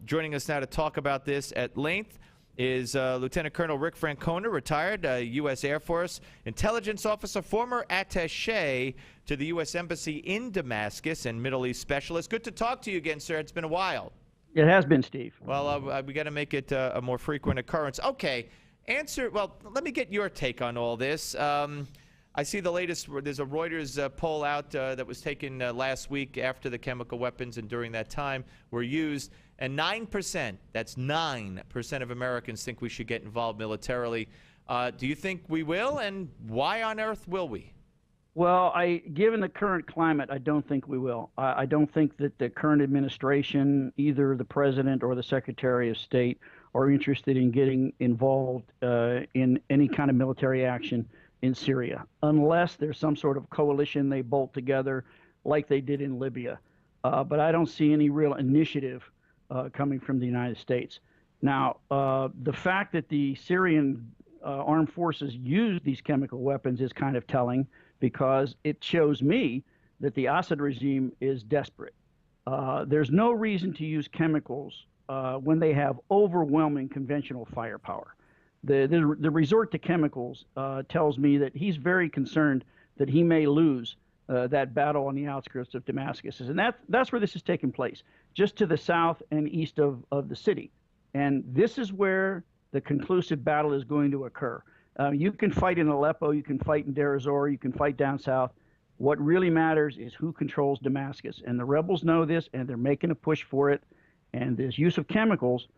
Joining us now to talk about this at length is Lieutenant Colonel Rick Francona, retired U.S. Air Force intelligence officer, former attaché to the U.S. Embassy in Damascus and Middle East specialist. Good to talk to you again, sir. It's been a while. It has been, Steve. Well, we got to make it a more frequent occurrence. Okay, well, let me get your take on all this. I see the latest, there's a Reuters poll out that was taken last week after the chemical weapons and during that time were used, and 9%, that's 9% of Americans think we should get involved militarily. Do you think we will, and why on earth will we? Well, given the current climate, I don't think we will. I don't think that the current administration, either the president or the Secretary of State, are interested in getting involved in any kind of military action in Syria, unless there's some sort of coalition they bolt together like they did in Libya. But I don't see any real initiative coming from the United States. Now, the fact that the Syrian armed forces used these chemical weapons is kind of telling, because it shows me that the Assad regime is desperate. There's no reason to use chemicals when they have overwhelming conventional firepower. The resort to chemicals tells me that he's very concerned that he may lose that battle on the outskirts of Damascus. And that's where this is taking place, just to the south and east of the city. And this is where the conclusive battle is going to occur. You can fight in Aleppo, you can fight in Deir ez-Zor, you can fight down south. What really matters is who controls Damascus. And the rebels know this, and they're making a push for it. And this use of chemicals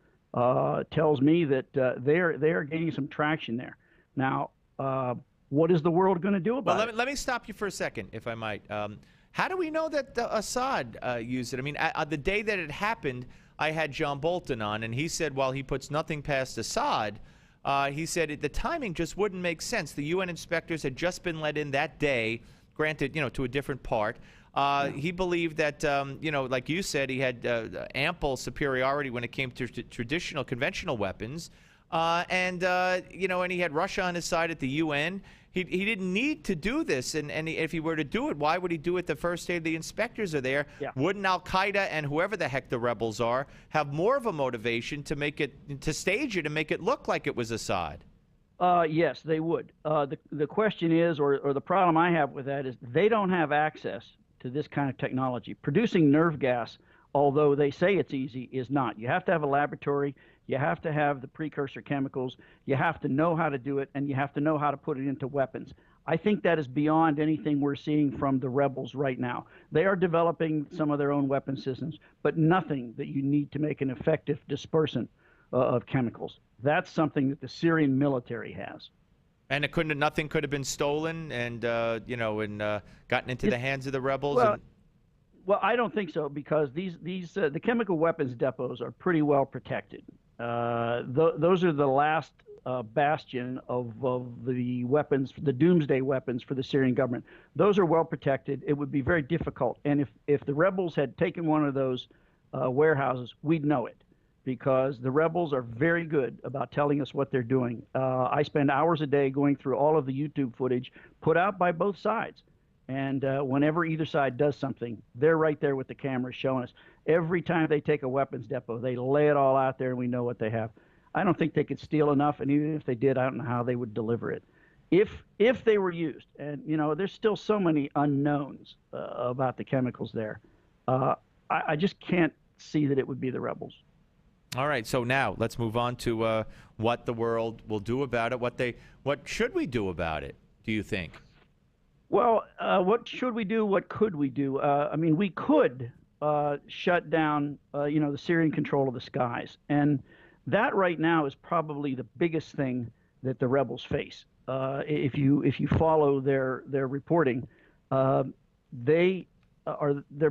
tells me that they are gaining some traction there. Now, what is the world going to do about it? Let me stop you for a second, if I might. How do we know that Assad used it? I mean, the day that it happened, I had John Bolton on, and he said, while he puts nothing past Assad, he said the timing just wouldn't make sense. The UN inspectors had just been let in that day, granted, to a different part. He believed that, like you said, he had ample superiority when it came to traditional, conventional weapons. And he had Russia on his side at the UN. He didn't need to do this. And if he were to do it, why would he do it the first day the inspectors are there? Yeah. Wouldn't al-Qaeda and whoever the heck the rebels are have more of a motivation to stage it and make it look like it was Assad? Yes, they would. The question is, or the problem I have with that is, they don't have access to this kind of technology. Producing nerve gas, although they say it's easy, is not. You have to have a laboratory. You have to have the precursor chemicals. You have to know how to do it, and you have to know how to put it into weapons. I think that is beyond anything we're seeing from the rebels right now. They are developing some of their own weapon systems, but nothing that you need to make an effective dispersant of chemicals. That's something that the Syrian military has. And nothing could have been stolen and gotten into the hands of the rebels. Well, I don't think so, because the chemical weapons depots are pretty well protected. Those are the last bastion of the weapons, the doomsday weapons for the Syrian government. Those are well protected. It would be very difficult. And if the rebels had taken one of those warehouses, we'd know it, because the rebels are very good about telling us what they're doing. I spend hours a day going through all of the YouTube footage put out by both sides. And whenever either side does something, they're right there with the cameras showing us. Every time they take a weapons depot, they lay it all out there, and we know what they have. I don't think they could steal enough, and even if they did, I don't know how they would deliver it. If they were used, and there's still so many unknowns about the chemicals there, I just can't see that it would be the rebels. All right, so now let's move on to what the world will do about it. What should we do about it, do you think? Well, what should we do? What could we do? We could shut down, the Syrian control of the skies. And that right now is probably the biggest thing that the rebels face. If you follow their reporting, their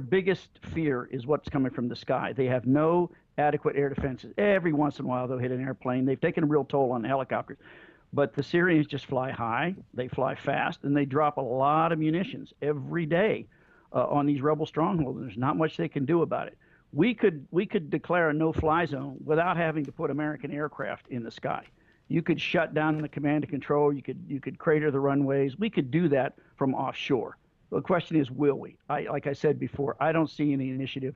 biggest fear is what's coming from the sky. They have no adequate air defenses. Every once in a while, they'll hit an airplane. They've taken a real toll on the helicopters. But the Syrians just fly high, they fly fast, and they drop a lot of munitions every day on these rebel strongholds. There's not much they can do about it. We could declare a no-fly zone without having to put American aircraft in the sky. You could shut down the command and control. You could crater the runways. We could do that from offshore. The question is, will we? Like I said before, I don't see any initiative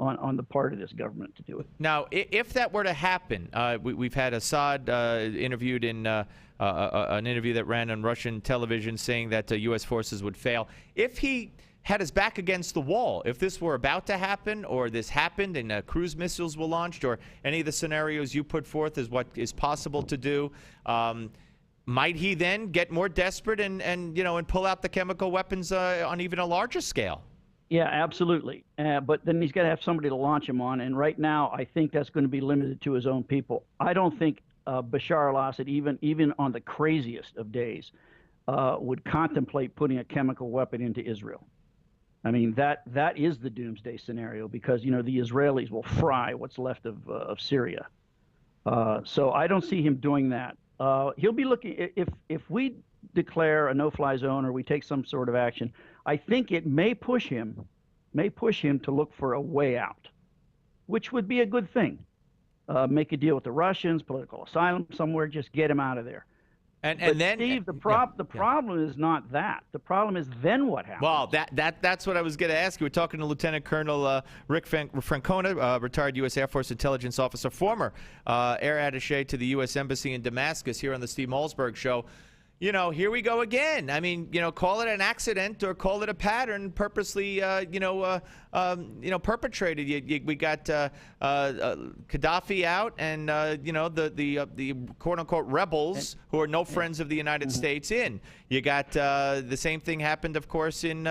on the part of this government to do it. Now, if that were to happen, we've had Assad interviewed in an interview that ran on Russian television saying that U.S. forces would fail. If he had his back against the wall, if this were about to happen or this happened and cruise missiles were launched or any of the scenarios you put forth is what is possible to do, might he then get more desperate and pull out the chemical weapons on even a larger scale? Yeah, absolutely. But then he's got to have somebody to launch him on. And right now, I think that's going to be limited to his own people. I don't think Bashar al-Assad, even on the craziest of days, would contemplate putting a chemical weapon into Israel. I mean, that is the doomsday scenario because, the Israelis will fry what's left of Syria. So I don't see him doing that. He'll be looking, if we declare a no-fly zone or we take some sort of action, I think it may push him to look for a way out, which would be a good thing. Make a deal with the Russians, political asylum somewhere, just get him out of there. And then, Steve, the problem is not that. The problem is then what happens. Well, that's what I was going to ask you. We're talking to Lieutenant Colonel Rick Francona, retired U.S. Air Force intelligence officer, former air attaché to the U.S. Embassy in Damascus, here on the Steve Malzberg Show. Here we go again. I mean, call it an accident or call it a pattern purposely, perpetrated. We got Gaddafi out and, the quote-unquote rebels who are no friends of the United States in. You got the same thing happened, of course, in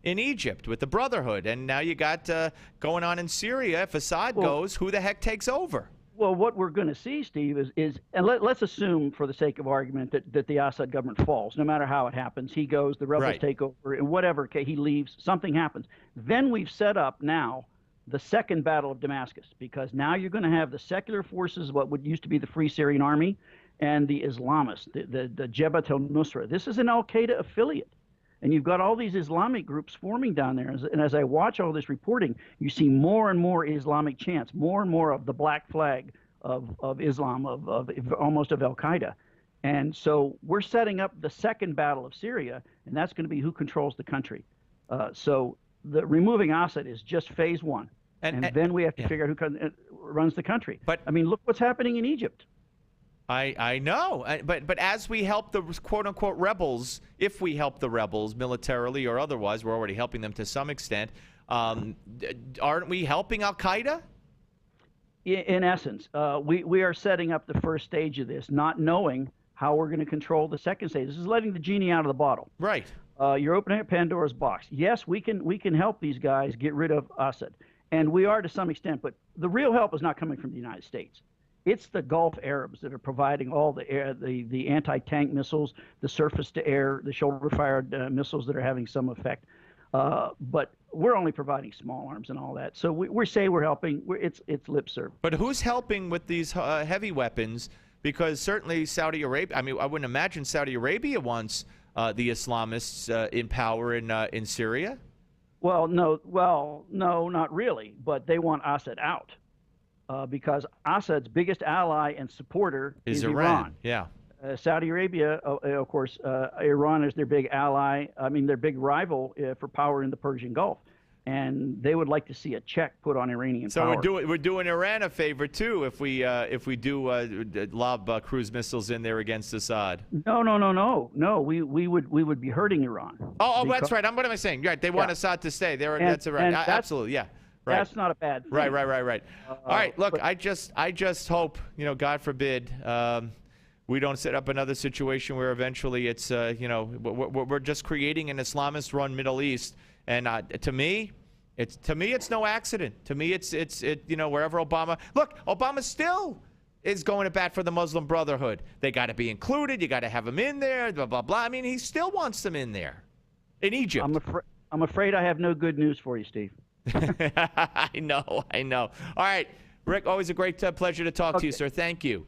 Egypt with the Brotherhood. And now you got going on in Syria. If Assad goes, who the heck takes over? Well, what we're going to see, Steve, is and let's assume, for the sake of argument, that the Assad government falls. No matter how it happens, he goes, the rebels take over, and whatever, he leaves, something happens. Then we've set up now the second battle of Damascus, because now you're going to have the secular forces, what would used to be the Free Syrian Army, and the Islamists, the Jabhat al-Nusra. This is an al-Qaeda affiliate. And you've got all these Islamic groups forming down there. And as I watch all this reporting, you see more and more Islamic chants, more and more of the black flag of Islam, of almost of al-Qaeda. And so we're setting up the second battle of Syria, and that's going to be who controls the country. So the removing Assad is just phase one. And then we have to figure out who runs the country. But I mean, look what's happening in Egypt. I know, but as we help the quote-unquote rebels, if we help the rebels militarily or otherwise, we're already helping them to some extent, aren't we helping al-Qaeda? In essence, we are setting up the first stage of this, not knowing how we're going to control the second stage. This is letting the genie out of the bottle. Right. You're opening up Pandora's box. Yes, we can help these guys get rid of Assad, and we are to some extent, but the real help is not coming from the United States. It's the Gulf Arabs that are providing all the anti-tank missiles, the surface-to-air, the shoulder-fired missiles that are having some effect. But we're only providing small arms and all that. So we say we're helping. It's lip service. But who's helping with these heavy weapons? Because certainly Saudi Arabia. I mean, I wouldn't imagine Saudi Arabia wants the Islamists in power in Syria. Well, no, not really. But they want Assad out. Because Assad's biggest ally and supporter is Iran. Yeah. Saudi Arabia, of course, Iran is their big ally. I mean, their big rival for power in the Persian Gulf. And they would like to see a check put on Iranian power. So we're doing Iran a favor, too, if we do lob cruise missiles in there against Assad. No. We would be hurting Iran. Oh, that's right. What am I saying? Right. They want Assad to stay. That's right. Absolutely. Yeah. Right. That's not a bad thing. Right. All right. Look, I just hope, God forbid, we don't set up another situation where eventually it's, we're just creating an Islamist-run Middle East. And to me, it's no accident. To me, it's wherever Obama still is going to bat for the Muslim Brotherhood. They got to be included. You got to have them in there. Blah blah blah. I mean, he still wants them in there. In Egypt. I'm afraid I have no good news for you, Steve. I know. All right, Rick, always a great pleasure to talk to you, sir. Thank you.